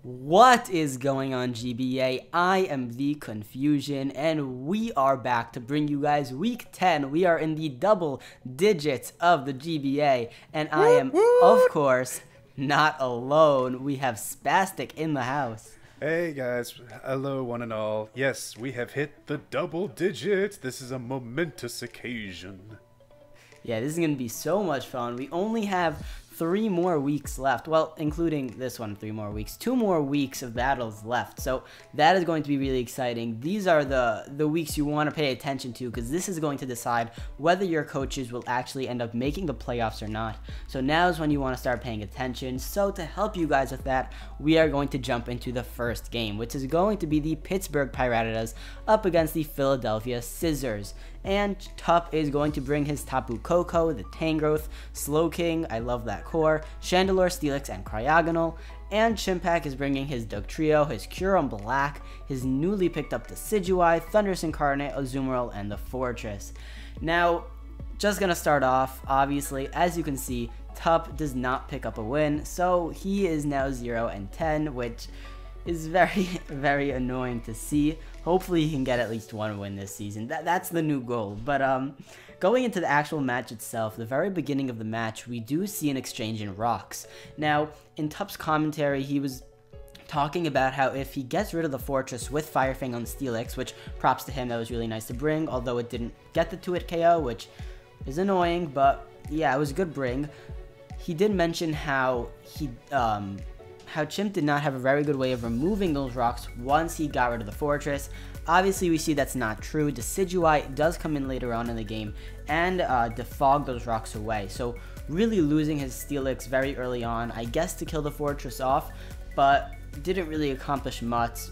What is going on, GBA? I am the Confusion, and we are back to bring you guys week 10. We are in the double digits of the GBA, and I am, of course, not alone. We have Spastic in the house. Hey guys, hello one and all. Yes, we have hit the double digits. This is a momentous occasion. Yeah, this is going to be so much fun. We only have 3 more weeks left. Well, including this one, 3 more weeks. 2 more weeks of battles left. So that is going to be really exciting. These are the weeks you want to pay attention to, because this is going to decide whether your coaches will actually end up making the playoffs or not. So now is when you want to start paying attention. So to help you guys with that, we are going to jump into the first game, which is going to be the Pittsburgh Piratas up against the Philadelphia Scissors. And Tup is going to bring his Tapu Koko, the Tangrowth, Slowking, I love that core, Chandelure, Steelix, and Cryogonal. And Chimpak is bringing his Dugtrio, his Kyurem Black, his newly picked up Decidueye, Thundurus Incarnate, Azumarill, and the Fortress. Now, just gonna start off, obviously, as you can see, Tup does not pick up a win, so he is now 0-10, which is very, very annoying to see. Hopefully he can get at least 1 win this season. That's the new goal. But going into the actual match itself, the very beginning of the match, we do see an exchange in rocks. Now, in Tup's commentary, he was talking about how if he gets rid of the Fortress with Fire Fang on Steelix, which props to him, that was really nice to bring, although it didn't get the 2-hit KO, which is annoying, but yeah, it was a good bring. He did mention how Chimp did not have a very good way of removing those rocks once he got rid of the Fortress. Obviously, we see that's not true. Decidueye does come in later on in the game and defog those rocks away. So really losing his Steelix very early on, I guess to kill the Fortress off, but didn't really accomplish much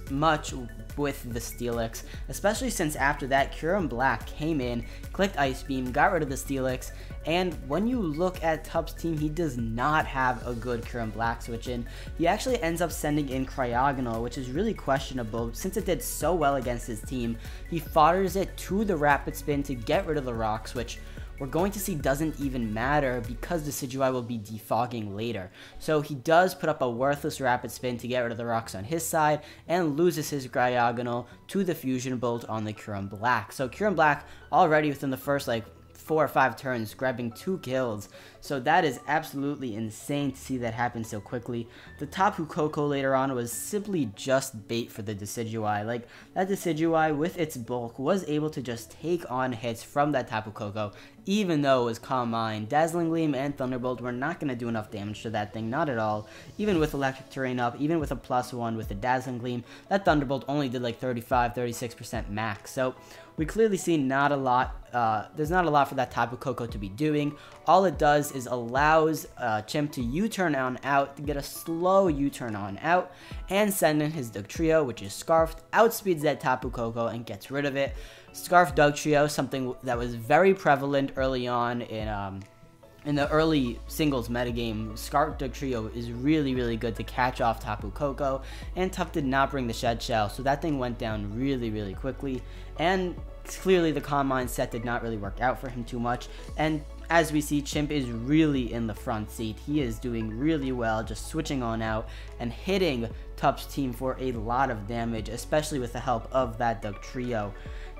with the Steelix, especially since after that, Kyurem Black came in, clicked Ice Beam, got rid of the Steelix, and when you look at Tup's team, he does not have a good Kyurem Black switch in. He actually ends up sending in Cryogonal, which is really questionable since it did so well against his team. He fodders it to the Rapid Spin to get rid of the rocks, which we're going to see doesn't even matter because the Decidueye will be defogging later. So he does put up a worthless Rapid Spin to get rid of the rocks on his side and loses his Cryogonal to the Fusion Bolt on the Kyurem Black. So Kyurem Black already within the first 4 or 5 turns, grabbing 2 kills. So that is absolutely insane to see that happen so quickly. The Tapu Koko later on was simply just bait for the Decidueye. That Decidueye with its bulk was able to just take on hits from that Tapu Koko, even though it was Calm Mind. Dazzling Gleam and Thunderbolt were not going to do enough damage to that thing, not at all. Even with Electric Terrain up, even with a +1 with the Dazzling Gleam, that Thunderbolt only did 35-36% max. So we clearly see not a lot, there's not a lot for that Tapu Koko to be doing. All it does is allows Chimp to U-turn on out, to get a slow U-turn on out, and send in his Dugtrio, which is Scarfed, outspeeds that Tapu Koko and gets rid of it. Scarf Dugtrio, something that was very prevalent early on in the early singles metagame. Scarf Dugtrio is really, really good to catch off Tapu Koko, and Tup did not bring the Shed Shell, so that thing went down really, really quickly, and clearly the Calm Mind set did not really work out for him too much, and as we see, Chimp is really in the front seat. He is doing really well, just switching on out and hitting Tup's team for a lot of damage, especially with the help of that Dugtrio.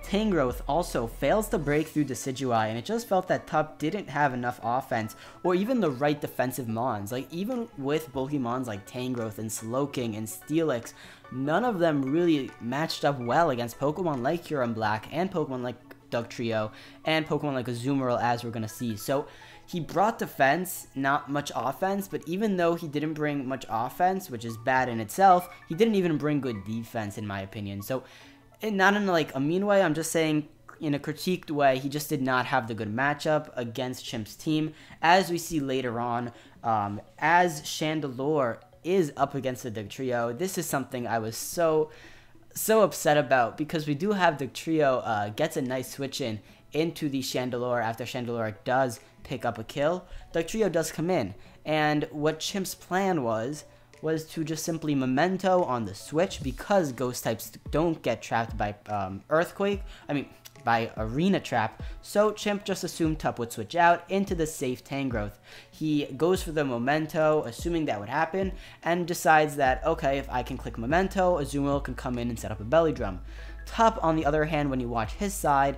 Tangrowth also fails to break through Decidueye, and it just felt that Tup didn't have enough offense or even the right defensive mons. Even with bulky mons like Tangrowth and Slowking and Steelix, none of them really matched up well against Pokemon like Kyurem Black and Pokemon like Dugtrio and Pokemon like Azumarill, as we're going to see. So he brought defense, not much offense, but even though he didn't bring much offense, which is bad in itself, he didn't even bring good defense in my opinion. So not in a mean way, I'm just saying in a critiqued way, he just did not have the good matchup against Chimp's team. As we see later on, as Chandelure is up against the Dugtrio, this is something I was so upset about, because we do have Dugtrio gets a nice switch in into the Chandelure after Chandelure does pick up a kill. Dugtrio does come in, and what Chimp's plan was to just simply Memento on the switch, because ghost types don't get trapped by Earthquake. by Arena Trap, so Chimp just assumed Tup would switch out into the safe Tangrowth. He goes for the Memento, assuming that would happen, and decides that, okay, if I can click Memento, Azumarill can come in and set up a Belly Drum. Tup, on the other hand, when you watch his side,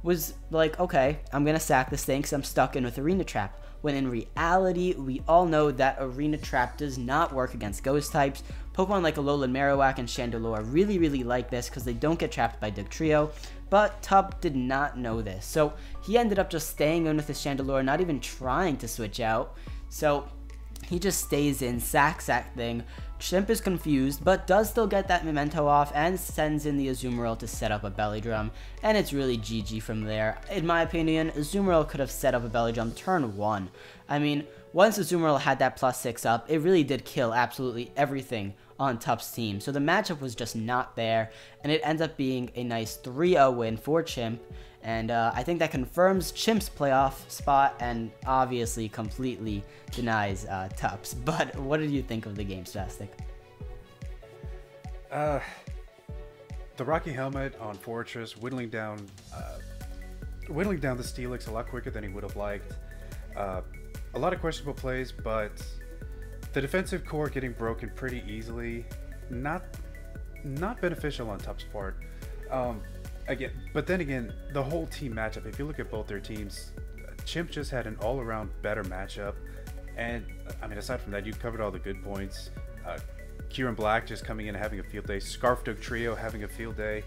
was like, okay, I'm gonna sack this thing because I'm stuck in with Arena Trap. When in reality, we all know that Arena Trap does not work against Ghost types. Pokemon like Alolan Marowak and Chandelure really like this because they don't get trapped by Dugtrio, but Tup did not know this. So he ended up just staying in with his Chandelure, not even trying to switch out. So he just stays in, sack thing. Chimp is confused, but does still get that Memento off and sends in the Azumarill to set up a Belly Drum, and it's really GG from there. In my opinion, Azumarill could have set up a Belly Drum turn 1. I mean, once Azumarill had that +6 up, it really did kill absolutely everything on Tup's team, so the matchup was just not there, and it ends up being a nice 3-0 win for Chimp, and I think that confirms Chimp's playoff spot and obviously completely denies Tup's. But what did you think of the game, Spastic? The Rocky Helmet on Fortress whittling down the Steelix a lot quicker than he would have liked. A lot of questionable plays, but the defensive core getting broken pretty easily, not beneficial on Tup's part. But then again, the whole team matchup, if you look at both their teams, Chimp just had an all-around better matchup. And, I mean, aside from that, you covered all the good points. Kieran Black just coming in and having a field day. Scarf Dugtrio having a field day.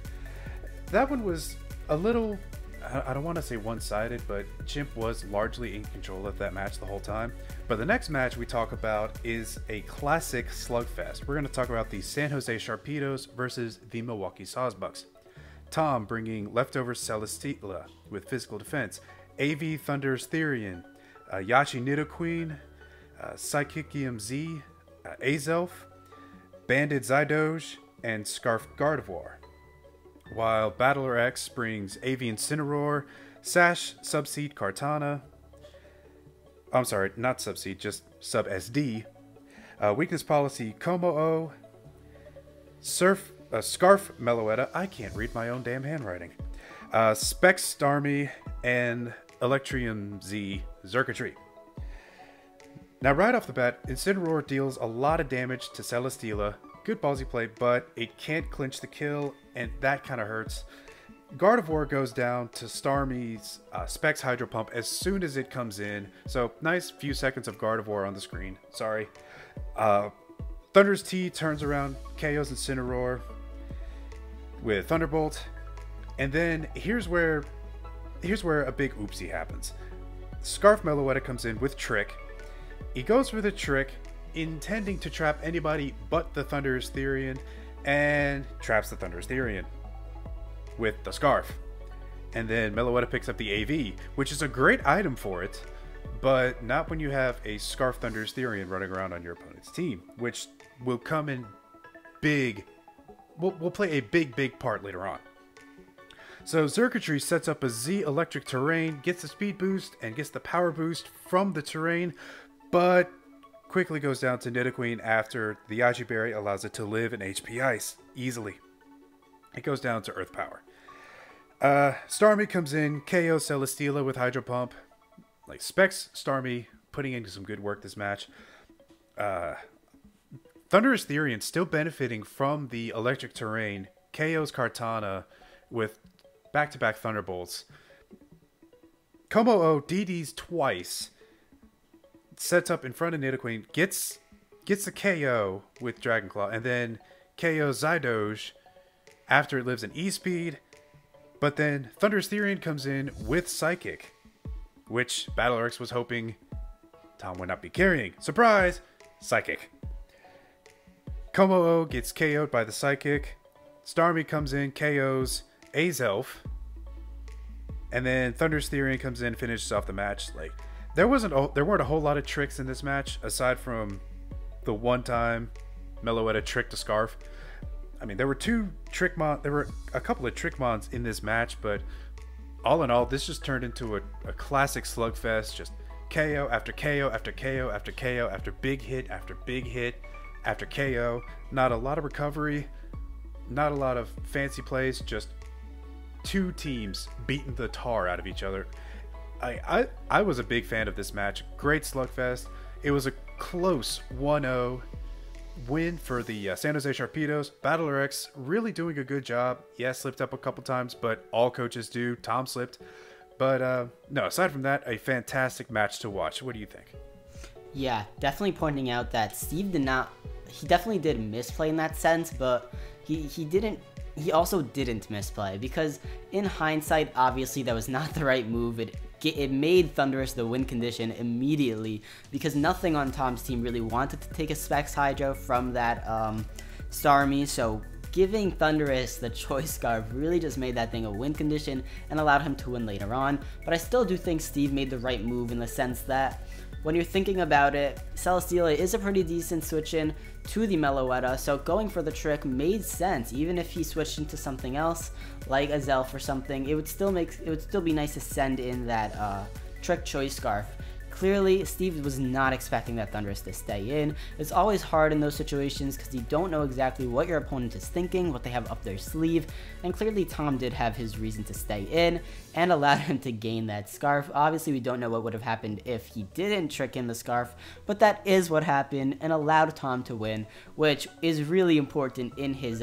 That one was a little, I don't want to say one-sided, but Chimp was largely in control of that match the whole time. But the next match we talk about is a classic slugfest. We're going to talk about the San Jose Sharpedos versus the Milwaukee Sawsbucks. Tom bringing leftover Celesteela with physical defense, AV Thunder's Therian, Yachi Nidoqueen, Psychicium Z, Azelf, Banded Zydoge, and Scarf Gardevoir. While Battler X brings AV Incineroar, Sash Subseed Kartana, I'm sorry, not Subseed, just Sub SD, Weakness Policy Como-O, Scarf Meloetta, I can't read my own damn handwriting, Specs Starmie, and Electrium Z Xurkitree. Now right off the bat, Incineroar deals a lot of damage to Celesteela. Good ballsy play, but it can't clinch the kill, and that kind of hurts. Gardevoir goes down to Starmie's Specs Hydro Pump as soon as it comes in. So nice few seconds of Gardevoir on the screen. Sorry. Thunder's T turns around, KOs Incineroar with Thunderbolt. And then here's where a big oopsie happens. Scarf Meloetta comes in with Trick. He goes for the Trick, intending to trap anybody but the Thunder's Therian, and traps the Thunder's Therian with the Scarf. And then Meloetta picks up the AV, which is a great item for it, but not when you have a Scarf Thunder's Therian running around on your opponent's team, which will come in big, will play a big part later on. So Xurkitree sets up a Z Electric Terrain, gets the speed boost, and gets the power boost from the terrain, but quickly goes down to Nidoqueen after the Yachi Berry allows it to live in HP Ice easily. It goes down to Earth Power. Starmie comes in, KO Celesteela with Hydro Pump. Like Specs Starmie putting in some good work this match. Thunderous Therian still benefiting from the electric terrain. KO's Kartana with back-to-back Thunderbolts. Como-O DDs twice. Sets up in front of Nidoqueen. Gets the KO with Dragon Claw. And then KO Zydoge after it lives in E-Speed. But then Thunderous Therian comes in with Psychic, which Battler-X was hoping Tom would not be carrying. Surprise! Psychic. Como-O gets KO'd by the Psychic. Starmie comes in, KOs Azelf. And then Thunderous Therian comes in, finishes off the match. Like, there weren't a whole lot of tricks in this match, aside from the one time Meloetta tricked a Scarf. I mean, there were a couple of Trickmons in this match, but all in all, this just turned into a classic slugfest. Just KO after KO after KO after KO after big hit after big hit after KO. Not a lot of recovery, not a lot of fancy plays, just two teams beating the tar out of each other. I was a big fan of this match. Great slugfest. It was a close 1-0 win for the San Jose Sharpedos. Battler X really doing a good job. Yeah, slipped up a couple times, but all coaches do. Tom slipped. But no, aside from that, a fantastic match to watch. What do you think? Yeah, definitely pointing out that Steve he definitely did misplay in that sense, but he also didn't misplay, because in hindsight, obviously that was not the right move. It made Thunderous the win condition immediately, because nothing on Tom's team really wanted to take a Specs Hydro from that Starmie, so giving Thunderous the Choice Scarf really just made that thing a win condition and allowed him to win later on. But I still do think Steve made the right move, in the sense that when you're thinking about it, Celesteela is a pretty decent switch in to the Meloetta, so going for the trick made sense. Even if he switched into something else, like a Zelf or something, it would still be nice to send in that trick Choice Scarf. Clearly, Steve was not expecting that Thunderous to stay in. It's always hard in those situations because you don't know exactly what your opponent is thinking, what they have up their sleeve, and clearly Tom did have his reason to stay in and allowed him to gain that scarf. Obviously, we don't know what would have happened if he didn't trick in the scarf, but that is what happened and allowed Tom to win, which is really important in his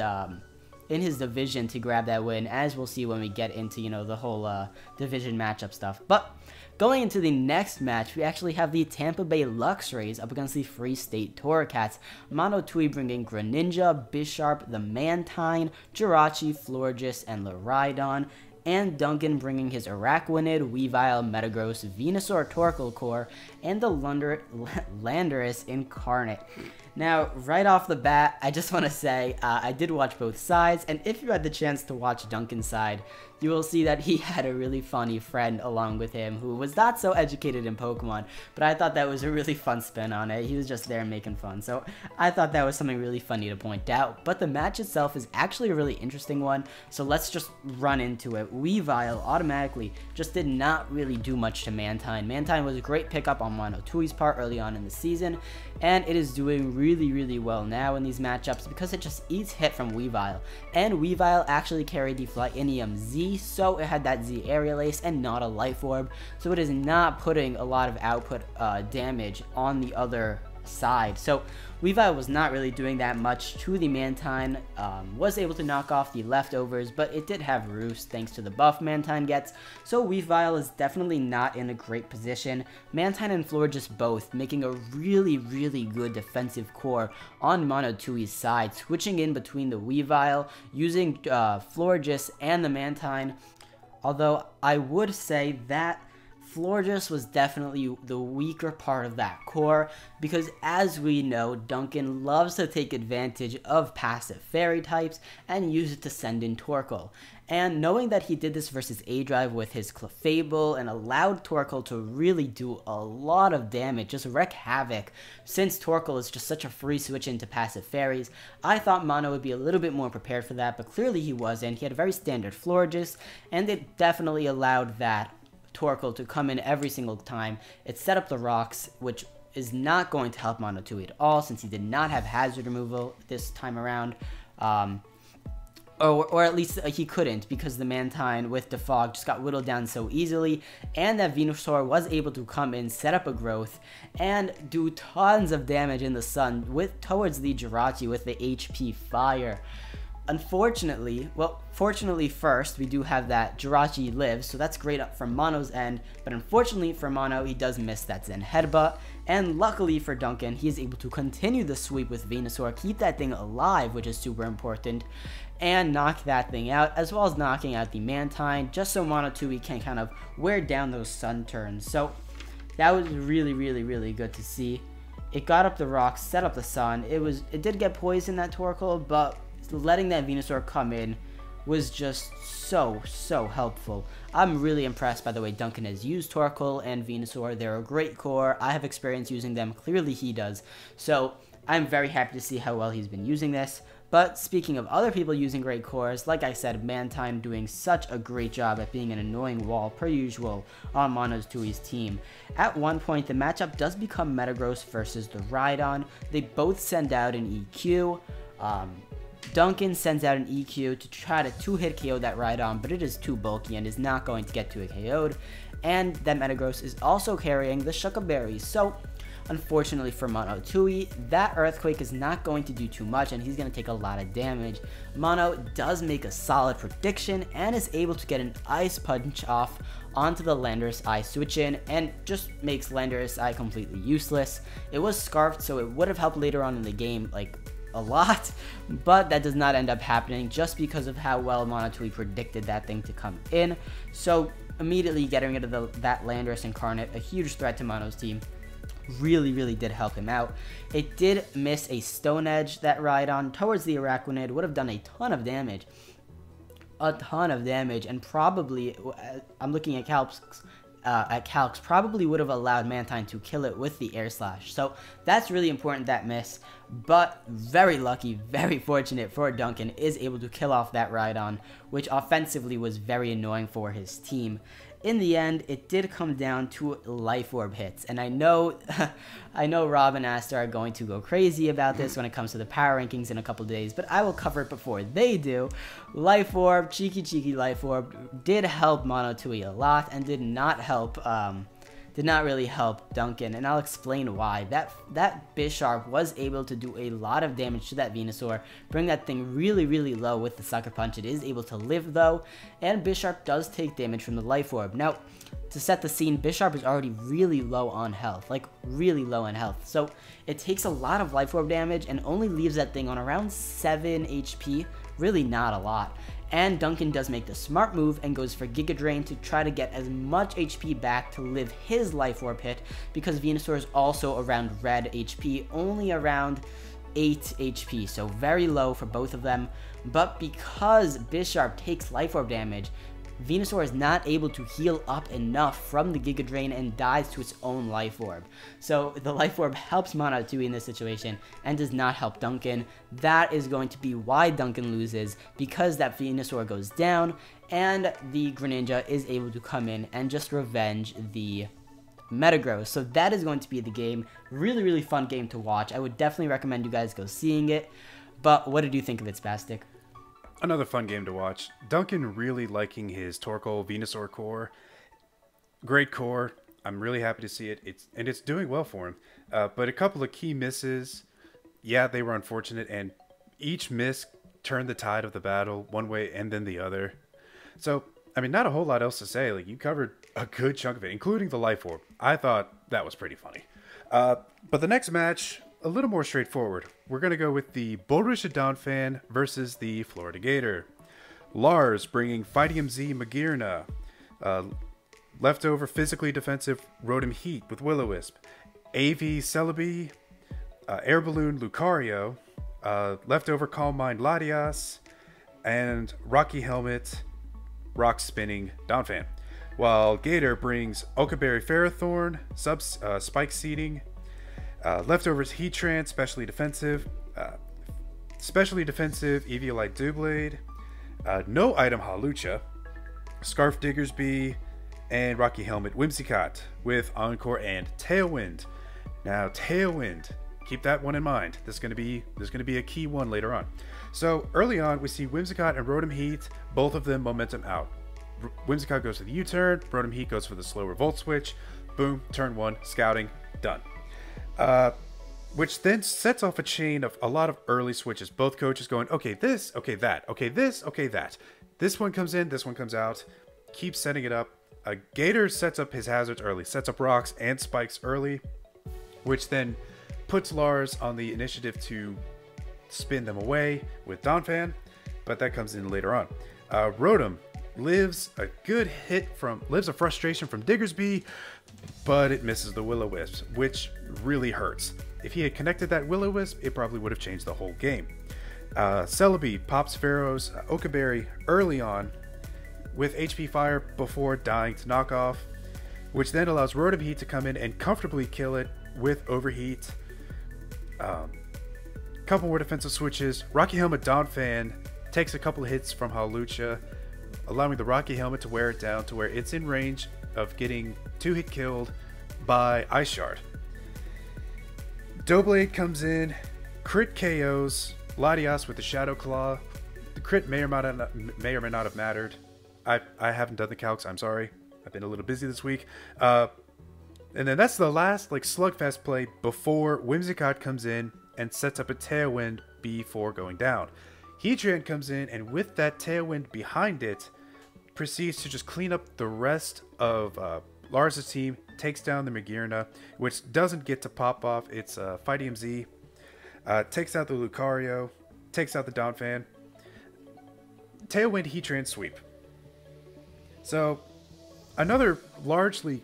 division to grab that win, as we'll see when we get into, you know, the whole division matchup stuff. But going into the next match, we actually have the Tampa Bay Luxrays up against the Free State Torcats. Mono Tui bringing Greninja, Bisharp, the Mantine, Jirachi, Florges, and Laridon, and Duncan bringing his Araquanid, Weavile, Metagross, Venusaur, Torkoal Core, and the Landorus Incarnate. Now, right off the bat, I just want to say, I did watch both sides, and if you had the chance to watch Duncan's side, you will see that he had a really funny friend along with him who was not so educated in Pokemon, but I thought that was a really fun spin on it. He was just there making fun, so I thought that was something really funny to point out. But the match itself is actually a really interesting one, so let's just run into it. Weavile automatically just did not really do much to Mantine. Mantine was a great pickup on Mono Tui's part early on in the season, and it is doing really well now in these matchups because it just eats hit from Weavile. And Weavile actually carried the Flyinium Z, so it had that Z Aerial Ace and not a Life Orb, so it is not putting a lot of output damage on the other side. So Weavile was not really doing that much to the Mantine, was able to knock off the leftovers, but it did have Roost thanks to the buff Mantine gets, so Weavile is definitely not in a great position. Mantine and Florges both making a really good defensive core on Mono Tui's side, switching in between the Weavile, using Florges and the Mantine, although I would say that Florges was definitely the weaker part of that core, because as we know, Duncan loves to take advantage of passive fairy types and use it to send in Torkoal. And knowing that he did this versus A-Drive with his Clefable and allowed Torkoal to really do a lot of damage, just wreak havoc, since Torkoal is just such a free switch into passive fairies, I thought Mono would be a little bit more prepared for that, but clearly he wasn't. He had a very standard Florges, and it definitely allowed that Torkoal to come in every single time. It set up the rocks, which is not going to help Mono Tui at all, since he did not have hazard removal this time around. Or at least he couldn't, because the Mantine with the Fog just got whittled down so easily, and that Venusaur was able to come in, set up a growth, and do tons of damage in the sun towards the Jirachi with the HP Fire. Unfortunately, well, fortunately first, we do have that Jirachi lives, so that's great up from Mono's end, but unfortunately for Mono, he does miss that Zen Headbutt, and luckily for Duncan, he is able to continue the sweep with Venusaur, keep that thing alive, which is super important, and knock that thing out, as well as knocking out the Mantine, just so Mono Tui can kind of wear down those sun turns. So that was really good to see. It got up the rocks, set up the sun. It did get poisoned, that Torkoal, but letting that Venusaur come in was just so helpful. I'm really impressed by the way Duncan has used Torkoal and Venusaur. They're a great core. I have experience using them. Clearly he does. So I'm very happy to see how well he's been using this. But speaking of other people using great cores, like I said, Mantine doing such a great job at being an annoying wall per usual on Mono Tui's team. At one point, the matchup does become Metagross versus the Rhydon. They both send out an EQ. Duncan sends out an EQ to try to 2-hit KO that Rhydon, but it is too bulky and is not going to get to a KO'd. And that Metagross is also carrying the Shuca Berry. So unfortunately for Mono Tui, that Earthquake is not going to do too much and he's going to take a lot of damage. Mono does make a solid prediction and is able to get an Ice Punch off onto the Landorus Eye switch in and just makes Landorus Eye completely useless. It was Scarfed, so it would have helped later on in the game, like a lot, but that does not end up happening just because of how well Mono Tui predicted that thing to come in. So immediately getting rid of that Landorus Incarnate, a huge threat to Mono's team, really did help him out. It did miss a Stone Edge that Rhydon towards the Araquanid, would have done a ton of damage. And probably, I'm looking at Calcs, probably would have allowed Mantine to kill it with the Air Slash. So that's really important, that miss. But very lucky, very fortunate for Duncan, is able to kill off that Rhydon, which offensively was very annoying for his team. In the end, it did come down to Life Orb hits, and I know Rob and Aster are going to go crazy about this when it comes to the power rankings in a couple days, but I will cover it before they do. Life Orb, cheeky Life Orb, did help Mono Tui a lot, and did not really help Duncan, and I'll explain why. That Bisharp was able to do a lot of damage to that Venusaur, bring that thing really low with the Sucker Punch. It is able to live though, and Bisharp does take damage from the Life Orb. Now, to set the scene, Bisharp is already really low on health, like really low on health, so it takes a lot of Life Orb damage and only leaves that thing on around 7 HP, really not a lot. And Duncan does make the smart move and goes for Giga Drain to try to get as much HP back to live his Life Orb hit, because Venusaur is also around red HP, only around 8 HP, so very low for both of them. But because Bisharp takes Life Orb damage, Venusaur is not able to heal up enough from the Giga Drain and dies to its own Life Orb. So the Life Orb helps Mono Tui in this situation and does not help Duncan. That is going to be why Duncan loses, because that Venusaur goes down and the Greninja is able to come in and just revenge the Metagross. So that is going to be the game. Really fun game to watch. I would definitely recommend you guys go seeing it. But what did you think of it, Spastic? Another fun game to watch. Duncan really liking his Torkoal Venusaur core. Great core. I'm really happy to see it. It's doing well for him. But a couple of key misses. Yeah, they were unfortunate, and each miss turned the tide of the battle one way and then the other. So, I mean, not a whole lot else to say. Like, you covered a good chunk of it, including the Life Orb. I thought that was pretty funny. But the next match, a little more straightforward. We're going to go with the Bulrush Donphan versus the Florida Gator. Lars bringing Fighting MZ Magearna. Leftover physically defensive Rotom Heat with Will-O-Wisp. AV Celebi. Air Balloon Lucario. Leftover Calm Mind Latias. And Rocky Helmet Rock Spinning Donphan. While Gator brings Okaberry Ferrothorn. Spike Seeding. Leftovers Heatran, specially defensive. Eviolite Doublade. No item Hawlucha. Scarf Diggersby. And Rocky Helmet Whimsicott with Encore and Tailwind. Now Tailwind, keep that one in mind. This is going to be a key one later on. So early on, we see Whimsicott and Rotom Heat, both of them momentum out. Whimsicott goes for the U-turn. Rotom Heat goes for the slower Volt Switch. Boom, turn 1, scouting, done. Which then sets off a chain of a lot of early switches. Both coaches going, okay, this, okay, that, okay, this, okay, that. This one comes in, this one comes out. Keep setting it up. Gator sets up his hazards early, sets up rocks and spikes early, which then puts Lars on the initiative to spin them away with Donphan, but that comes in later on. Rotom lives a frustration from Diggersby, but it misses the Will-O-Wisp, which really hurts. If he had connected that Will-O-Wisp, it probably would have changed the whole game. Celebi pops Pharaoh's Okaberry early on with HP Fire before dying to knock off, which then allows Rotom Heat to come in and comfortably kill it with Overheat. Couple more defensive switches. Rocky Helmet Donphan takes a couple of hits from Hawlucha, allowing the Rocky Helmet to wear it down to where it's in range of getting 2-hit killed by Ice Shard. Doublade comes in, crit KOs Latias with the Shadow Claw. The crit may or may not have mattered. I haven't done the calcs, I'm sorry. I've been a little busy this week. And then that's the last like slugfest play before Whimsicott comes in and sets up a Tailwind before going down. Heatran comes in, and with that Tailwind behind it, proceeds to just clean up the rest of Lars' team, takes down the Magearna, which doesn't get to pop off its Fighting Z, takes out the Lucario, takes out the Donphan. Tailwind Heatran sweep. So, another largely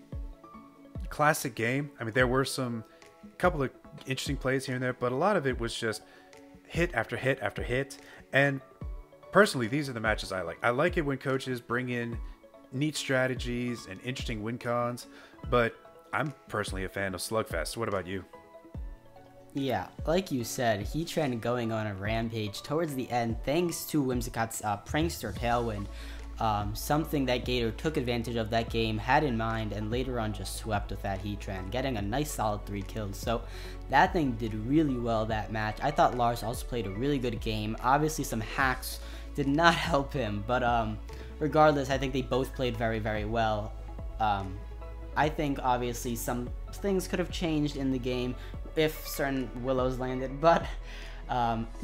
classic game. I mean, there were some couple of interesting plays here and there, but a lot of it was just hit after hit after hit. And personally, these are the matches I like. I like it when coaches bring in neat strategies and interesting win cons, but I'm personally a fan of Slugfest. What about you? Yeah, like you said, Heatran going on a rampage towards the end thanks to Whimsicott's Prankster Tailwind. Something that Gator took advantage of that game, had in mind, and later on just swept with that Heatran, getting a nice solid 3 kills. So that thing did really well that match. I thought Lars also played a really good game. Obviously some hacks did not help him, but regardless, I think they both played very, very well. I think obviously some things could have changed in the game if certain Willows landed, but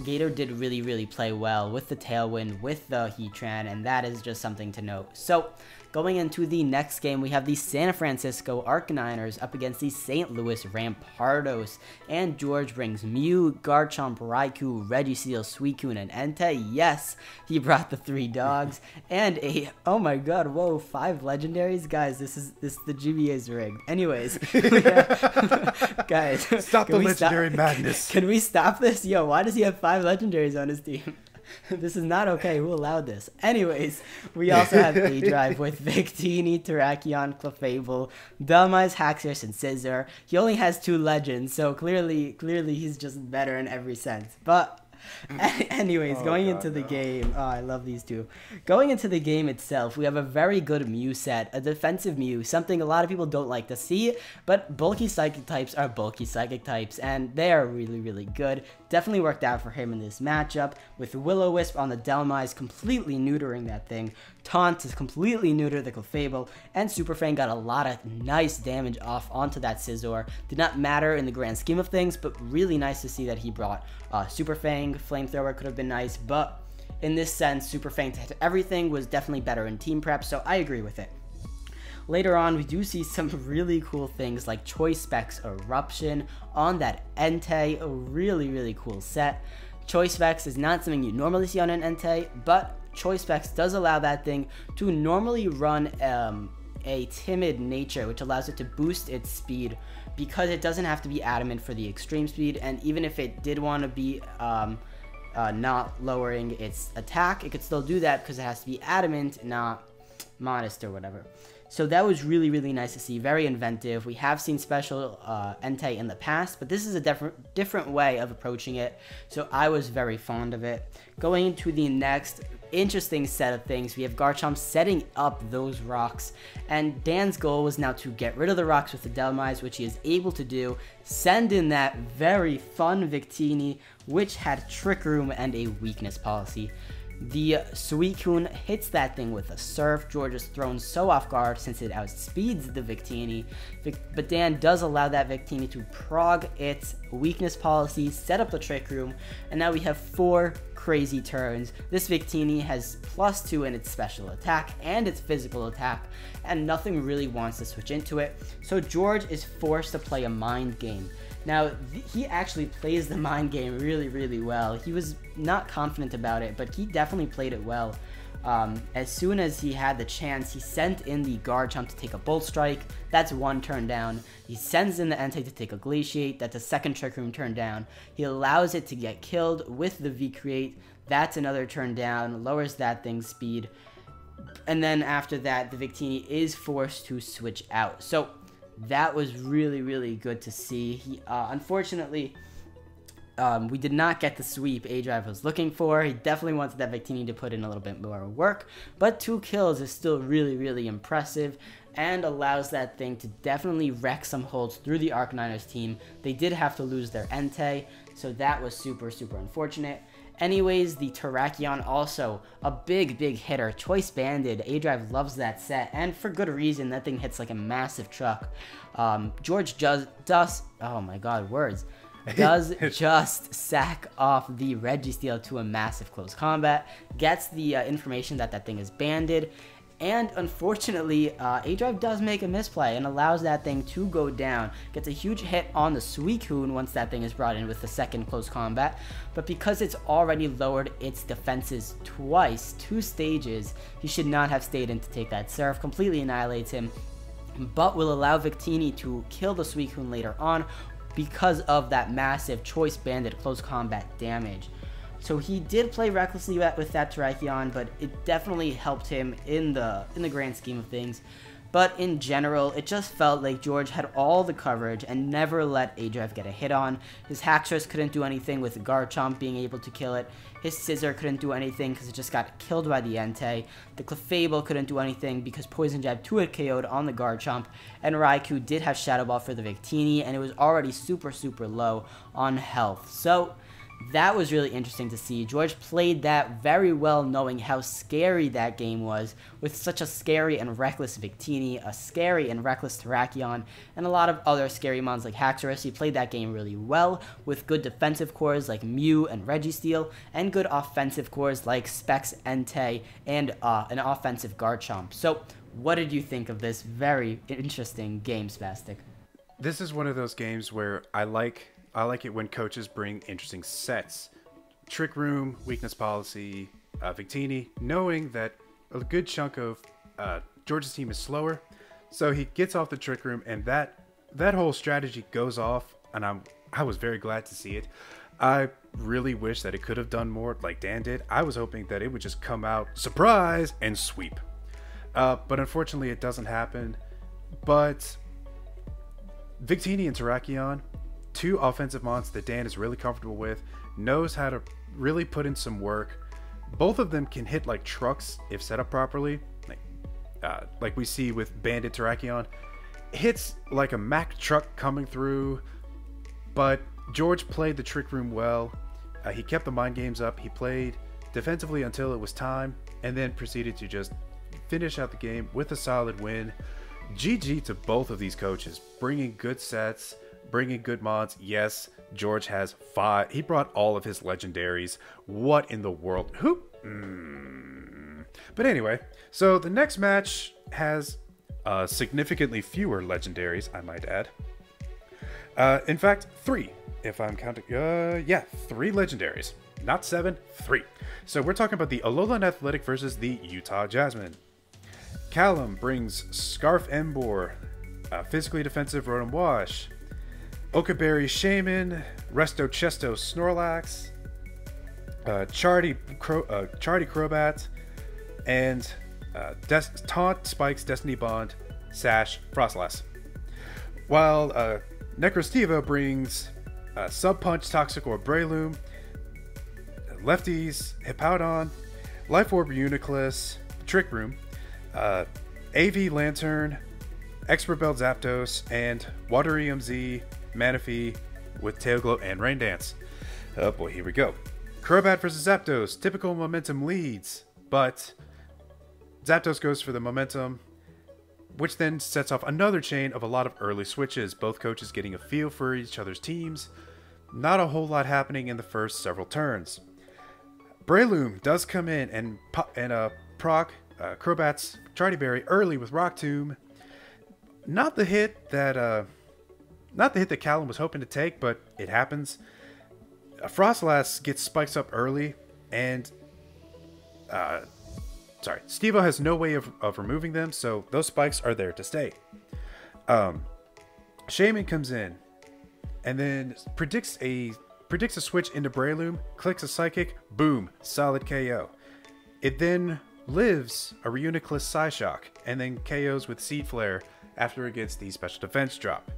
Gator did really, really play well with the Tailwind, with the Heatran, and that is just something to note. So, going into the next game, we have the San Francisco Arcaniners up against the St. Louis Rampardos, and George brings Mew, Garchomp, Raikou, Registeel, Suicune, and Entei. Yes, he brought the 3 dogs, and oh my god, whoa, 5 legendaries? Guys, the GBA's rigged. Anyways, guys, stop the legendary madness. Can we stop this? Yo, why does he have 5 legendaries on his team? This is not okay. Who allowed this? Anyways, we also have A-Drive with Victini, Terrakion, Clefable, Dhelmise, Haxorus, and Scizor. He only has 2 legends, so clearly he's just better in every sense. But anyways, going into the game, I love these two. Going into the game itself, we have a very good Mew set, a defensive Mew, something a lot of people don't like to see, but bulky psychic types are bulky psychic types, and they are really, really good. Definitely worked out for him in this matchup, with Will-O-Wisp on the Dhelmise completely neutering that thing, Taunt is completely neuter the Clefable, and Super Fang got a lot of nice damage off onto that Scizor. Did not matter in the grand scheme of things, but really nice to see that he brought Super Fang. Flamethrower could have been nice, but in this sense, Super Fang to hit everything was definitely better in team prep, so I agree with it. Later on, we do see some really cool things like Choice Specs Eruption on that Entei, a really, really cool set. Choice Specs is not something you normally see on an Entei, but Choice Specs does allow that thing to normally run a timid nature, which allows it to boost its speed because it doesn't have to be adamant for the extreme speed, and even if it did want to be not lowering its attack, it could still do that because it has to be adamant, not modest or whatever. So that was really, really nice to see. Very inventive. We have seen special Entei in the past, but this is a different way of approaching it. So I was very fond of it. Going into the next interesting set of things, we have Garchomp setting up those rocks. And Dan's goal was now to get rid of the rocks with the Dhelmise, which he is able to do. Send in that very fun Victini, which had Trick Room and a weakness policy. The Suicune hits that thing with a Surf. George is thrown so off guard since it outspeeds the Victini, but Dan does allow that Victini to prog its weakness policy, set up the Trick Room, and now we have 4 crazy turns. This Victini has +2 in its special attack and its physical attack, and nothing really wants to switch into it, so George is forced to play a mind game. Now, he actually plays the mind game really, really well. He was not confident about it, but he definitely played it well. As soon as he had the chance, he sent in the Garchomp to take a Bolt Strike. That's 1 turn down. He sends in the Entei to take a Glaciate. That's a 2nd Trick Room turn down. He allows it to get killed with the V-Create. That's another turn down. Lowers that thing's speed. And then after that, the Victini is forced to switch out. So that was really, really good to see. He, unfortunately, we did not get the sweep A-Drive was looking for. He definitely wanted that Victini to put in a little bit more work, but 2 kills is still really, really impressive and allows that thing to definitely wreck some holds through the Arcaniners team. They did have to lose their Entei, so that was super, super unfortunate. Anyways, the Terrakion also a big hitter. Choice banded. A-Drive loves that set, and for good reason. That thing hits like a massive truck. George does oh my god, words. Does just sack off the Registeel to a massive close combat. Gets the information that that thing is banded. And unfortunately, A-Drive does make a misplay and allows that thing to go down. Gets a huge hit on the Suicune once that thing is brought in with the second close combat. But because it's already lowered its defenses twice, 2 stages, he should not have stayed in to take that. Seraph completely annihilates him, but will allow Victini to kill the Suicune later on because of that massive Choice Banded close combat damage. So he did play recklessly with that Terrakion, but it definitely helped him in the grand scheme of things. But in general, it just felt like George had all the coverage and never let A-Drive get a hit on. His Haxorus couldn't do anything with Garchomp being able to kill it. His Scizor couldn't do anything because it just got killed by the Entei. The Clefable couldn't do anything because Poison Jab 2-hit KO'd on the Garchomp. And Raikou did have Shadow Ball for the Victini, and it was already super low on health. So that was really interesting to see. George played that very well, knowing how scary that game was, with such a scary and reckless Victini, a scary and reckless Terrakion, and a lot of other scary mons like Haxorus. He played that game really well, with good defensive cores like Mew and Registeel, and good offensive cores like Specs, Entei, and an offensive Garchomp. So, what did you think of this very interesting game, Spastic? This is one of those games where I like it when coaches bring interesting sets. Trick Room, Weakness Policy, Victini, knowing that a good chunk of George's team is slower, so he gets off the Trick Room, and that whole strategy goes off, and I was very glad to see it. I really wish that it could have done more like Dan did. I was hoping that it would just come out, surprise, and sweep. But unfortunately, it doesn't happen. But Victini and Terrakion, 2 offensive mons that Dan is really comfortable with, knows how to really put in some work. Both of them can hit like trucks if set up properly, like we see with Bandit Terrakion. Hits like a Mack truck coming through, but George played the Trick Room well. He kept the mind games up. He played defensively until it was time, and then proceeded to just finish out the game with a solid win. GG to both of these coaches, bringing good sets, bringing good mods. Yes, George has 5. He brought all of his legendaries. What in the world? Who? But anyway, so the next match has significantly fewer legendaries, I might add. In fact, 3, if I'm counting. Yeah, 3 legendaries. Not 7, 3. So we're talking about the Alolan Athletic versus the Utah Jasmine. Callum brings Scarf Embor, physically defensive Rotom Wash, Okaberry Shaman, Resto Chesto Snorlax, Chardy Crobat, and Taunt Spikes Destiny Bond, Sash Frostlass. While Necrostiva brings Sub Punch Toxicor Breloom, Lefties Hippowdon, Life Orb Uniclus, Trick Room, AV Lantern, Expert Belt Zapdos, and Water EMZ, Manaphy with Tail Glow and Rain Dance. Oh boy, here we go. Crobat versus Zapdos. Typical momentum leads, but Zapdos goes for the momentum, which then sets off another chain of a lot of early switches, both coaches getting a feel for each other's teams. Not a whole lot happening in the first several turns. Breloom does come in and proc Crobat's Chardy Berry early with Rock Tomb. Not the hit that Callum was hoping to take, but it happens. Frostlass gets spikes up early, and Stevo has no way of removing them, so those spikes are there to stay. Shaman comes in, and then predicts a switch into Breloom, clicks a Psychic, boom, solid KO. It then lives a Reuniclus Psyshock, and then KOs with Seed Flare after it gets the special defense drop.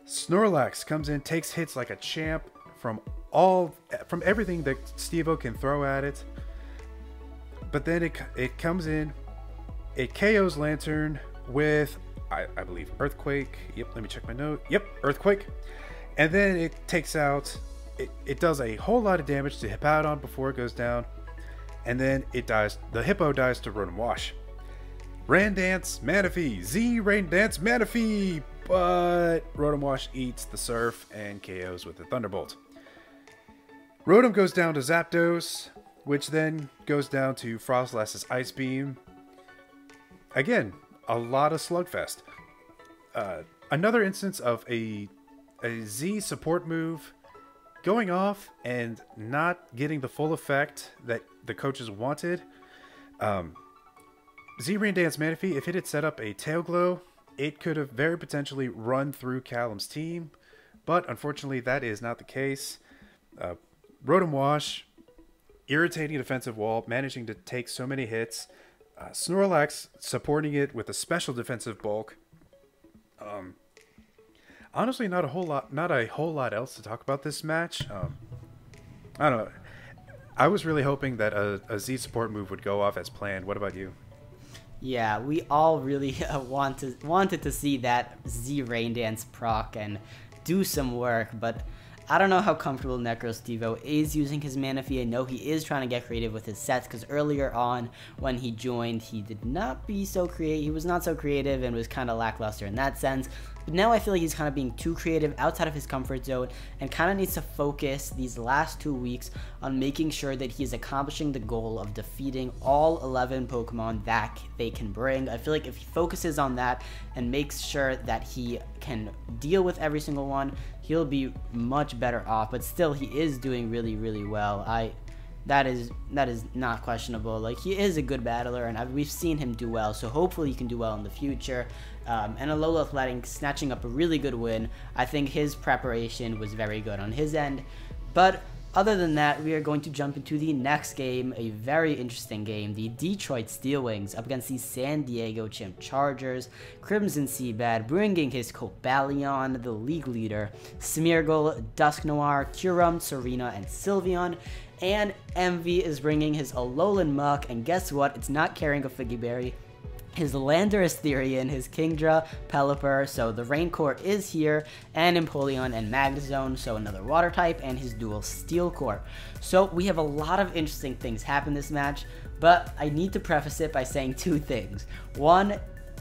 Snorlax comes in, takes hits like a champ from everything that Stevo can throw at it. But then it comes in, it KOs Lantern with, I believe, Earthquake. Yep, let me check my note. Yep, Earthquake. And then it takes out it does a whole lot of damage to Hippowdon before it goes down, and then it dies. The Hippo dies to Rotom Wash. Randance Manaphy, Z Randance Manaphy, but Rotom Wash eats the Surf and KOs with the Thunderbolt. Rotom goes down to Zapdos, which then goes down to Frostlass's Ice Beam. Again, a lot of Slugfest. Another instance of a Z support move going off and not getting the full effect that the coaches wanted. Z Rain Dance Manaphy, if it had set up a Tail Glow, it could have very potentially run through Callum's team, but unfortunately that is not the case. Rotom Wash, irritating defensive wall, managing to take so many hits. Snorlax supporting it with a special defensive bulk. Honestly, not a whole lot else to talk about this match. I don't know. I was really hoping that a Z support move would go off as planned. What about you? Yeah, we all really wanted to see that Z Rain Dance proc and do some work, but I don't know how comfortable NecroStevo is using his Manaphy. I know he is trying to get creative with his sets, because earlier on when he joined, he did not be so creative. He was not so creative and was kind of lackluster in that sense. But now I feel like he's kind of being too creative outside of his comfort zone and kind of needs to focus these last 2 weeks on making sure that he is accomplishing the goal of defeating all 11 Pokemon that they can bring. I feel like if he focuses on that and makes sure that he can deal with every single one, he'll be much better off. But still, he is doing really, really well. That is not questionable. Like, he is a good battler, and we've seen him do well, so hopefully he can do well in the future. And Alola Athletic snatching up a really good win. I think his preparation was very good on his end. But other than that, we are going to jump into the next game, a very interesting game, the Detroit Steel Wings up against the San Diego Chimp Chargers. Crimson Seabed bringing his Cobalion, the league leader, Smeargle, Dusknoir, Kyurem, Serena, and Sylveon. And Envy is bringing his Alolan Muck, and guess what? It's not carrying a Figgy Berry. His Landorus Therian, his Kingdra, Pelipper, so the Rain Core is here, and Empoleon and Magnezone, so another Water type, and his dual Steel Core. So we have a lot of interesting things happen this match, but I need to preface it by saying 2 things. One,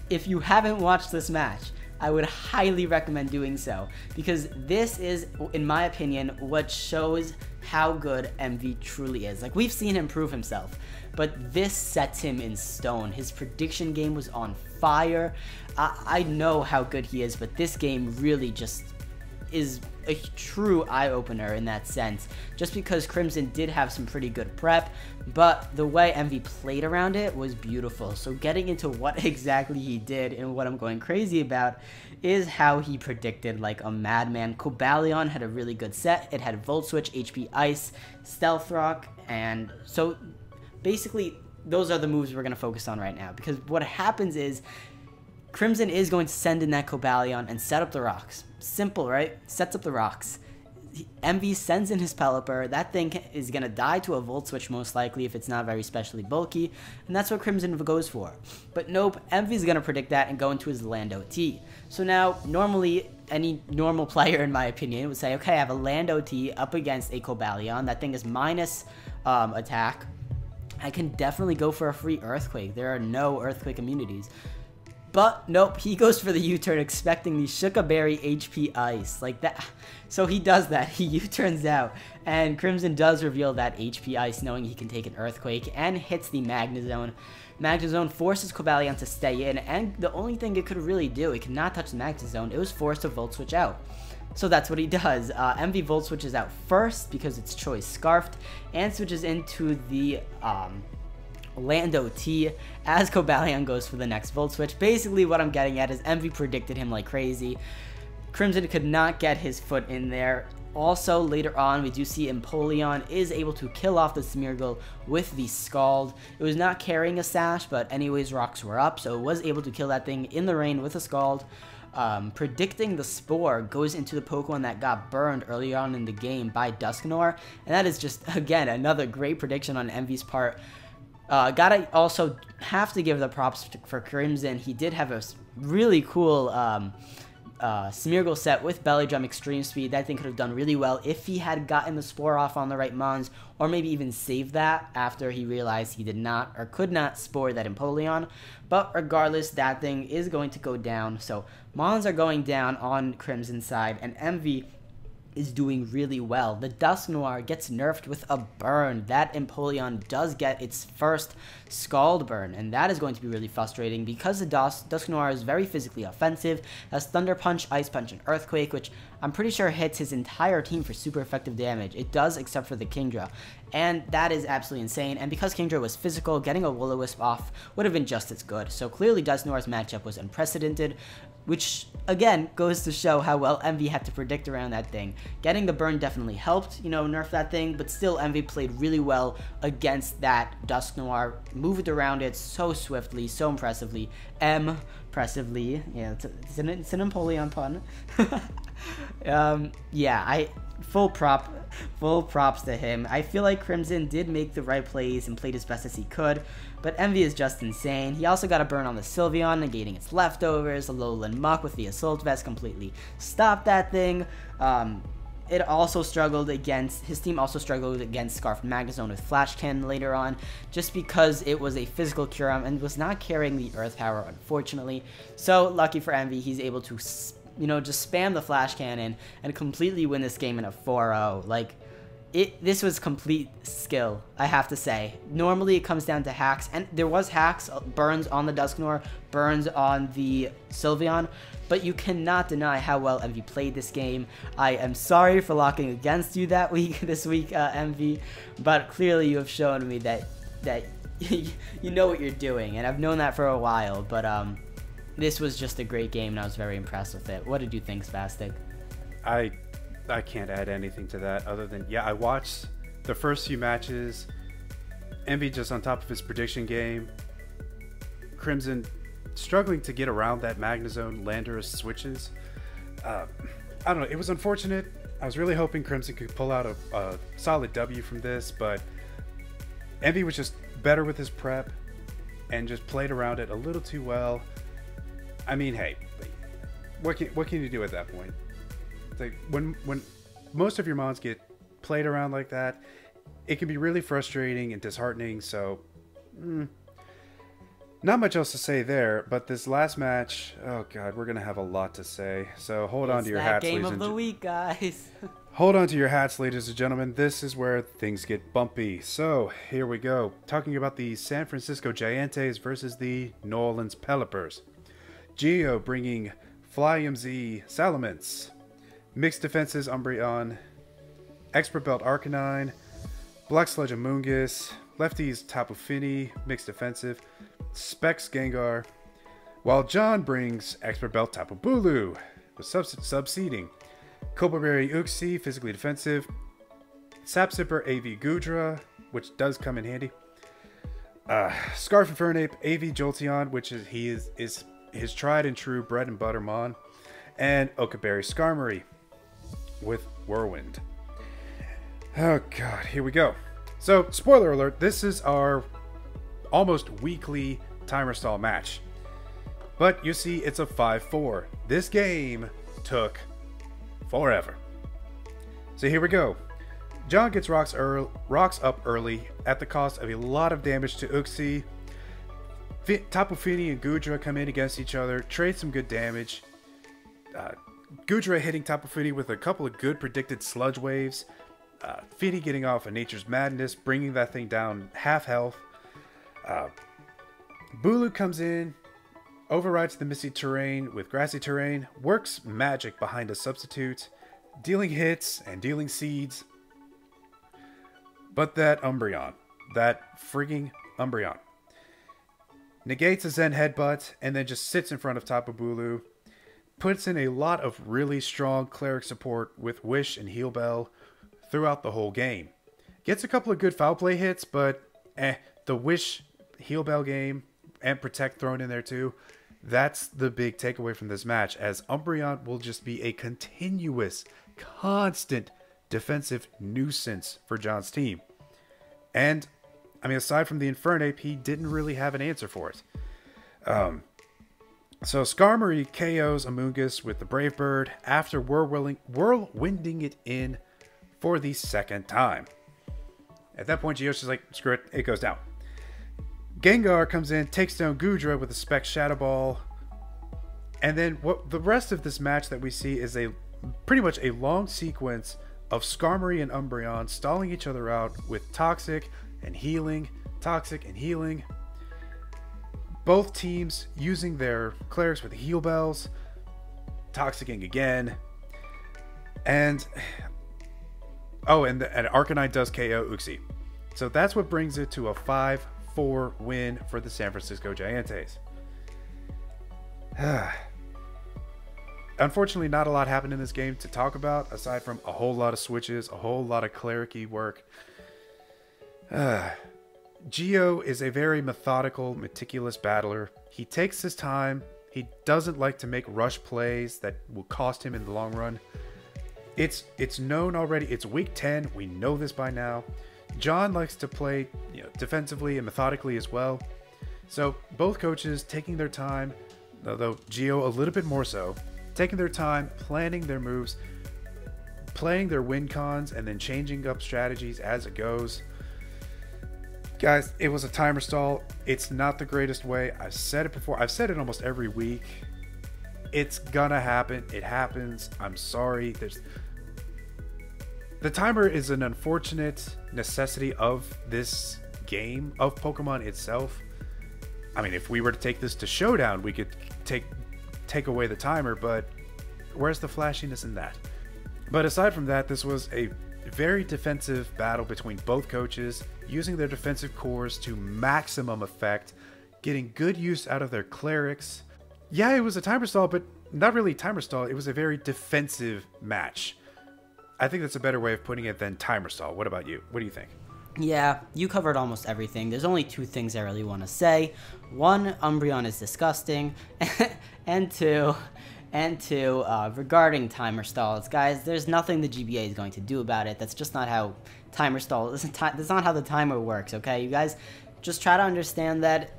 if you haven't watched this match, I would highly recommend doing so, because this is, in my opinion, what shows how good MV truly is. Like, we've seen him prove himself, but this sets him in stone. His prediction game was on fire. I know how good he is, but this game really just is a true eye-opener in that sense, just because Crimson did have some pretty good prep, but the way MV played around it was beautiful. So getting into what exactly he did and what I'm going crazy about is how he predicted like a madman. Cobalion had a really good set. It had Volt Switch, HP Ice, Stealth Rock, and so basically those are the moves we're going to focus on right now, because what happens is Crimson is going to send in that Cobalion and set up the rocks. Simple, right? Sets up the rocks. MV sends in his Pelipper. That thing is going to die to a Volt Switch most likely if it's not very specially bulky, and that's what Crimson goes for. But nope, MV's going to predict that and go into his Lando T. So now, normally, any normal player, in my opinion, would say, okay, I have a Lando T up against a Cobalion. That thing is minus attack. I can definitely go for a free Earthquake. There are no Earthquake immunities. But nope, he goes for the U-turn expecting the Shuka Berry HP Ice. Like that. So he does that. He U-turns out. And Crimson does reveal that HP Ice, knowing he can take an Earthquake, and hits the Magnezone. Magnezone forces Cobalion to stay in, and the only thing it could really do, it could not touch the Magnezone. It was forced to Volt Switch out. So that's what he does. MV Volt switches out first because it's Choice Scarfed, and switches into the Lando T as Cobalion goes for the next Volt Switch. Basically what I'm getting at is MV predicted him like crazy. Crimson could not get his foot in there. Also, later on, we do see Empoleon is able to kill off the Smeargle with the Scald. It was not carrying a Sash, but anyways, rocks were up, so it was able to kill that thing in the rain with a Scald. Predicting the Spore goes into the Pokemon that got burned early on in the game by Dusknoir, and that is just, again, another great prediction on MV's part. Gotta also have to give the props for Crimson. He did have a really cool Smeargle set with Belly Drum Extreme Speed. That thing could have done really well if he had gotten the Spore off on the right Mons, or maybe even saved that after he realized he did not or could not Spore that Empoleon. But regardless, that thing is going to go down. So Mons are going down on Crimson side, and Envy is doing really well. The Dusknoir gets nerfed with a burn. That Empoleon does get its first Scald burn, and that is going to be really frustrating because the Dusknoir is very physically offensive, has Thunder Punch, Ice Punch, and Earthquake, which I'm pretty sure hits his entire team for super effective damage. It does, except for the Kingdra, and that is absolutely insane. And because Kingdra was physical, getting a Will-O-Wisp off would have been just as good. So clearly Dusknoir's matchup was unprecedented, which again goes to show how well Envy had to predict around that thing. Getting the burn definitely helped, nerf that thing, but still Envy played really well against that Dusknoir, moved around it so swiftly, so impressively. Impressively, yeah, it's an Empoleon pun. Yeah, full props to him. I feel like Crimson did make the right plays and played as best as he could, but Envy is just insane. He also got a burn on the Sylveon, negating its leftovers. Alolan Muck with the Assault Vest completely stopped that thing. It also struggled against, his team also struggled against Scarf Magnezone with Flash Cannon later on, just because it was a physical Kyurem and was not carrying the Earth Power, unfortunately. So lucky for Envy, he's able to just spam the Flash Cannon and completely win this game in a 4-0. Like, this was complete skill, I have to say. Normally it comes down to hacks, and there was hacks, burns on the Dusknoir, burns on the Sylveon, but you cannot deny how well Envy played this game. I am sorry for locking against you this week, Envy, but clearly you have shown me that you know what you're doing, and I've known that for a while, but this was just a great game, and I was very impressed with it. What did you think, Spastic? I can't add anything to that other than, yeah, I watched the first few matches. Envy just on top of his prediction game. Crimson struggling to get around that Magnezone Landorus switches. I don't know, it was unfortunate. I was really hoping Crimson could pull out a solid W from this, but Envy was just better with his prep and just played around it a little too well. I mean, hey, what can you do at that point? Like when most of your mons get played around like that, it can be really frustrating and disheartening. So, not much else to say there. But this last match, oh god, we're gonna have a lot to say. So hold on to your hats, game of the week, guys. Hold on to your hats, ladies and gentlemen. This is where things get bumpy. So here we go, talking about the San Francisco Giants versus the New Orleans Pelippers. Geo bringing Fly MZ Salamence. Mixed defenses Umbreon, Expert Belt Arcanine, Black Sludge Amoonguss, Lefties Tapu Fini, mixed defensive, Specs Gengar, while John brings Expert Belt Tapu Bulu with subseeding, Cobra Berry Uxie, physically defensive, Sap Sipper AV Gudra, which does come in handy, Scarf Infernape AV Jolteon, which is his tried and true bread and butter mon, and Okaberry Skarmory with Whirlwind. Oh god, here we go. So, spoiler alert, this is our almost weekly timer stall match. But you see, it's a 5-4. This game took forever. So here we go. John gets rocks up early at the cost of a lot of damage to Uxie. Tapu Fini and Gudra come in against each other, trade some good damage. Gudra hitting Tapu Fini with a couple of good predicted sludge waves. Fini getting off a Nature's Madness, bringing that thing down half health. Bulu comes in, overrides the Misty Terrain with Grassy Terrain, works magic behind a substitute, dealing hits and dealing seeds. But that Umbreon, that frigging Umbreon, negates a Zen Headbutt and then just sits in front of Tapu Bulu. Puts in a lot of really strong cleric support with Wish and Heal Bell throughout the whole game. Gets a couple of good foul play hits, but the Wish Heal Bell game and Protect thrown in there too. That's the big takeaway from this match, as Umbreon will just be a continuous, constant defensive nuisance for John's team. And, I mean, aside from the Infernape, he didn't really have an answer for it. So Skarmory KOs Amoonguss with the Brave Bird after whirlwinding it in for the second time. At that point, Geo's just like, screw it, it goes down. Gengar comes in, takes down Goodra with a Spec Shadow Ball. And then what the rest of this match that we see is pretty much a long sequence of Skarmory and Umbreon stalling each other out with Toxic and healing, Toxic and healing. Both teams using their clerics with heal bells, Toxicing again. And and Arcanine does KO Uxie. So that's what brings it to a 5-4 win for the San Francisco Giants. Unfortunately, not a lot happened in this game to talk about, aside from a whole lot of switches, a whole lot of cleric-y work. Geo is a very methodical, meticulous battler. He takes his time. He doesn't like to make rush plays that will cost him in the long run. It's known already. It's week 10. We know this by now. John likes to play, defensively and methodically as well. So both coaches taking their time, although Geo a little bit more so, taking their time, planning their moves, playing their win cons, and then changing up strategies as it goes. Guys, it was a timer stall. It's not the greatest way. I've said it before. I've said it almost every week. It's gonna happen. It happens. I'm sorry. The timer is an unfortunate necessity of this game, of Pokemon itself. I mean, if we were to take this to Showdown, we could take away the timer, but where's the flashiness in that? But aside from that, this was a very defensive battle between both coaches, using their defensive cores to maximum effect, getting good use out of their clerics. Yeah, it was a timer stall, but not really timer stall. It was a very defensive match. I think that's a better way of putting it than timer stall. What about you? What do you think? Yeah, you covered almost everything. There's only two things I really want to say. One, Umbreon is disgusting. and two, regarding timer stalls, guys, there's nothing the GBA is going to do about it. That's just not how timer stall. That's not how the timer works. Okay, you guys, just try to understand that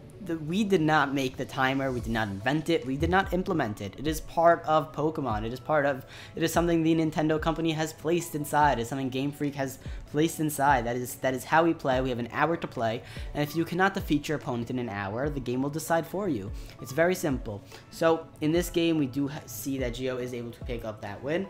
we did not make the timer. We did not invent it. We did not implement it. It is part of Pokemon. It is something the Nintendo company has placed inside. It is something Game Freak has placed inside. That is how we play. We have an hour to play, and if you cannot defeat your opponent in an hour, the game will decide for you. It's very simple. So in this game, we do see that Geo is able to pick up that win.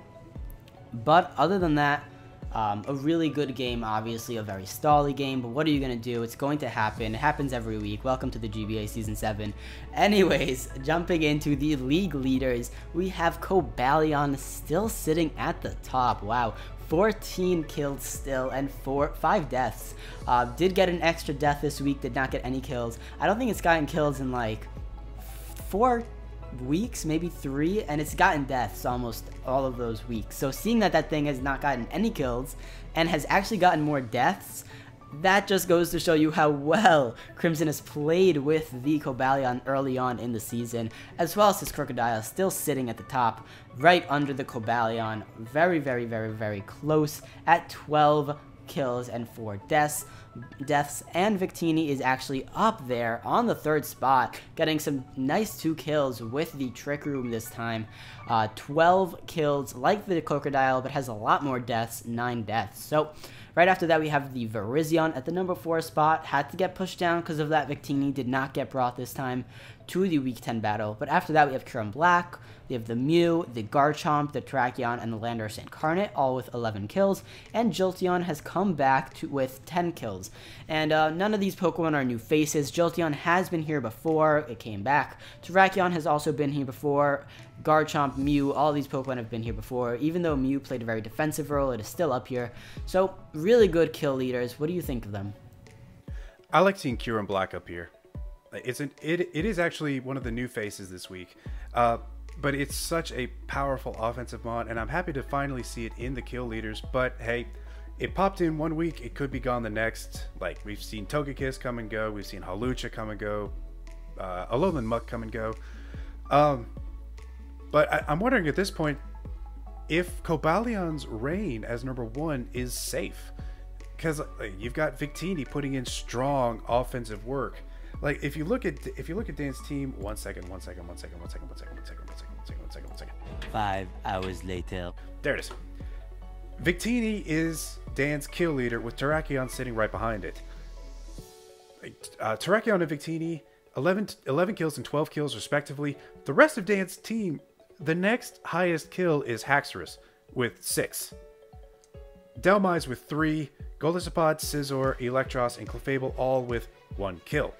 But other than that, a really good game, obviously a very stally game, but what are you going to do? It's going to happen. It happens every week. Welcome to the GBA Season 7. Anyways, jumping into the league leaders, we have Cobalion still sitting at the top. Wow. 14 kills still and 5 deaths. Did get an extra death this week, did not get any kills. I don't think it's gotten kills in like 4 weeks, maybe 3, and it's gotten deaths almost all of those weeks. So seeing that thing has not gotten any kills and has actually gotten more deaths, that just goes to show you how well Crimson has played with the Cobalion early on in the season, as well as his Crocodile still sitting at the top, right under the Cobalion, very, very, very, very close at 12 kills and 4 deaths, and Victini is actually up there on the 3rd spot, getting some nice 2 kills with the Trick Room this time. 12 kills like the Crocodile, but has a lot more deaths, 9 deaths. So right after that, we have the Virizion at the number 4 spot. Had to get pushed down because of that. Victini did not get brought this time to the Week 10 battle. But after that, we have Kyurem Black, we have the Mew, the Garchomp, the Terrakion, and the Landorus Incarnate, all with 11 kills. And Jolteon has come back with 10 kills. And none of these Pokemon are new faces. Jolteon has been here before. It came back. Terrakion has also been here before. Garchomp, Mew, all these Pokemon have been here before. Even though Mew played a very defensive role, it is still up here. So, really good kill leaders. What do you think of them? I like seeing Kyurem Black up here. It is actually one of the new faces this week. But it's such a powerful offensive mod, and I'm happy to finally see it in the kill leaders. But hey, it popped in one week, it could be gone the next. Like, we've seen Togekiss come and go, we've seen Hawlucha come and go, Alolan Muck come and go. But I'm wondering at this point if Cobalion's reign as number 1 is safe. Because you've got Victini putting in strong offensive work. Like if you look at Dan's team, one second. 5 hours later. There it is. Victini is Dan's kill leader with Terrakion sitting right behind it. Terrakion and Victini, 11 kills and 12 kills respectively. The rest of Dan's team, the next highest kill is Haxorus with 6. Delmise with 3. Golisopod, Scizor, Electros, and Clefable all with 1 kill.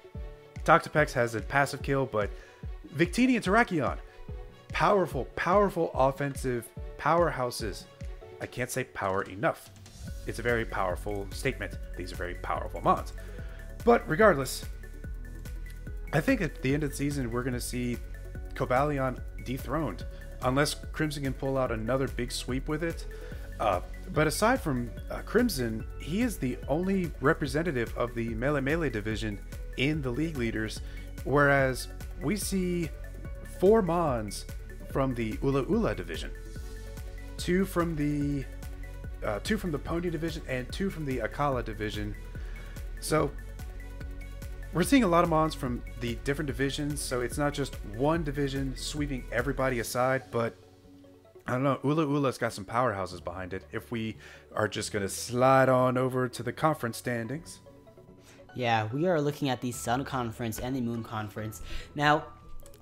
Toxapex has a passive kill, but Victini and Terrakion, powerful offensive powerhouses. I can't say power enough. It's a very powerful statement. These are very powerful mons. But regardless, I think at the end of the season, we're going to see Cobalion dethroned. Unless Crimson can pull out another big sweep with it. But aside from Crimson, he is the only representative of the Melee division in the league leaders. Whereas we see 4 mons from the Ula division. 2 from the Pony division and 2 from the Akala division. So we're seeing a lot of mons from the different divisions, so it's not just one division sweeping everybody aside, but I don't know, Ula's got some powerhouses behind it if we are just going to slide on over to the conference standings. Yeah, we are looking at the Sun Conference and the Moon Conference. Now,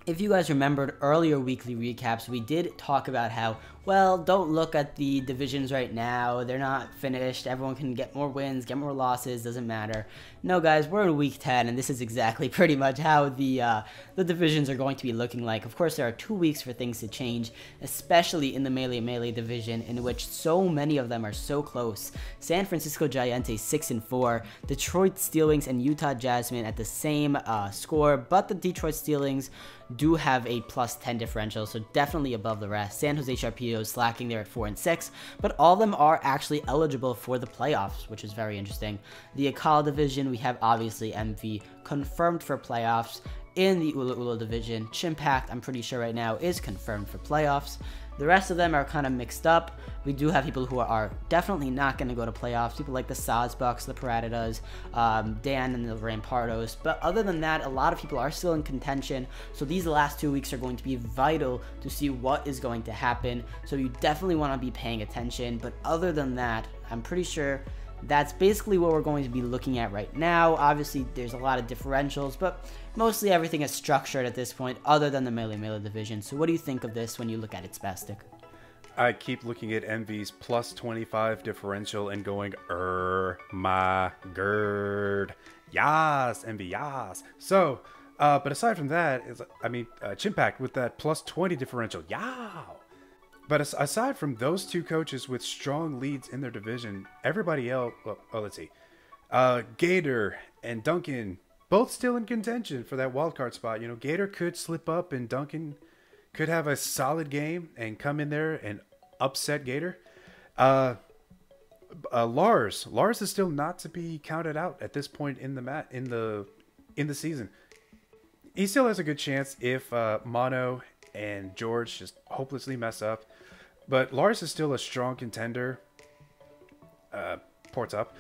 if you guys remembered earlier weekly recaps, we did talk about how, well, don't look at the divisions right now. They're not finished. Everyone can get more wins, get more losses, doesn't matter. No, guys, we're in week 10, and this is exactly pretty much how the divisions are going to be looking like. Of course, there are 2 weeks for things to change, especially in the Melee division, in which so many of them are so close. San Francisco Giants 6-4, Detroit Steelwings and Utah Jasmine at the same score, but the Detroit Steelwings do have a +10 differential, so definitely above the rest. San Jose Sharpedos slacking there at 4-6, but all of them are actually eligible for the playoffs, which is very interesting. The Akala division, we have obviously MV confirmed for playoffs. In the Ula division, Chimpact, I'm pretty sure right now, is confirmed for playoffs. The rest of them are kind of mixed up. We do have people who are definitely not going to go to playoffs. People like the Sazbucks, the Paradidas, Dan and the Rampardos. But other than that, a lot of people are still in contention. So these last 2 weeks are going to be vital to see what is going to happen. So you definitely want to be paying attention. But other than that, I'm pretty sure that's basically what we're going to be looking at right now. Obviously, there's a lot of differentials, but mostly everything is structured at this point other than the Melee division. So what do you think of this when you look at it, Spastic? I keep looking at MV's +25 differential and going, my gerd. Yas, MV, yas. So, but aside from that, Chimpact with that +20 differential. Yow! But aside from those 2 coaches with strong leads in their division, everybody else, let's see. Gator and Duncan, both still in contention for that wildcard spot. You know, Gator could slip up and Duncan could have a solid game and come in there and upset Gator. Lars is still not to be counted out at this point in the season. He still has a good chance if Mono and George just hopelessly mess up. But Lars is still a strong contender. Ports up.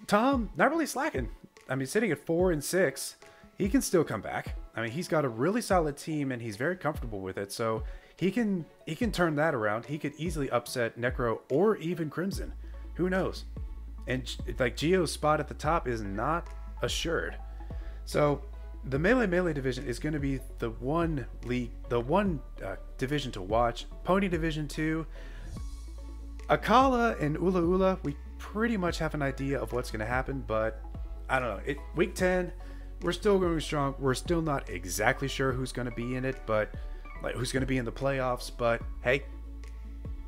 Tom, not really slacking. I mean, sitting at 4-6, he can still come back. I mean, he's got a really solid team and he's very comfortable with it. So he can turn that around. He could easily upset Necro or even Crimson. Who knows? And like Geo's spot at the top is not assured. So the Melee division is going to be the one division to watch. Pony division 2, Akala and Ula, we pretty much have an idea of what's going to happen, but I don't know. Week 10, we're still going strong. We're still not exactly sure who's going to be in it, but like who's going to be in the playoffs. But hey,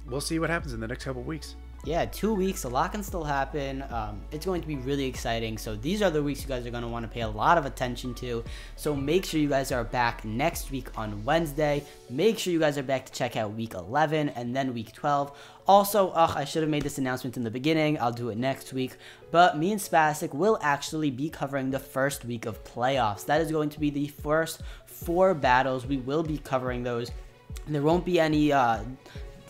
we'll see what happens in the next couple weeks. Yeah, 2 weeks, a lot can still happen. It's going to be really exciting. So these are the weeks you guys are going to want to pay a lot of attention to. So make sure you guys are back next week on Wednesday. Make sure you guys are back to check out week 11 and then week 12. Also, I should have made this announcement in the beginning. I'll do it next week. But me and Spastic will actually be covering the first week of playoffs. That is going to be the first 4 battles. We will be covering those. There won't be any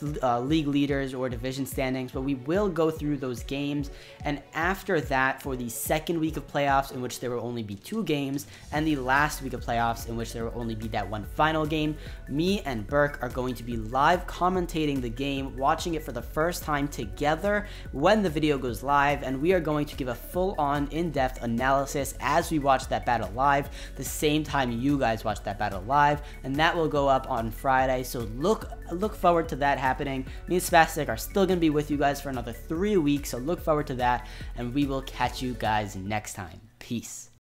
league leaders or division standings, but we will go through those games. And after that, for the second week of playoffs, in which there will only be 2 games, and the last week of playoffs, in which there will only be that one final game, me and Burke are going to be live commentating the game, watching it for the first time together when the video goes live, and we are going to give a full-on in-depth analysis as we watch that battle live, the same time you guys watch that battle live, and that will go up on Friday. So look forward to that happening. Me and Spastic are still going to be with you guys for another 3 weeks, so look forward to that, and we will catch you guys next time. Peace.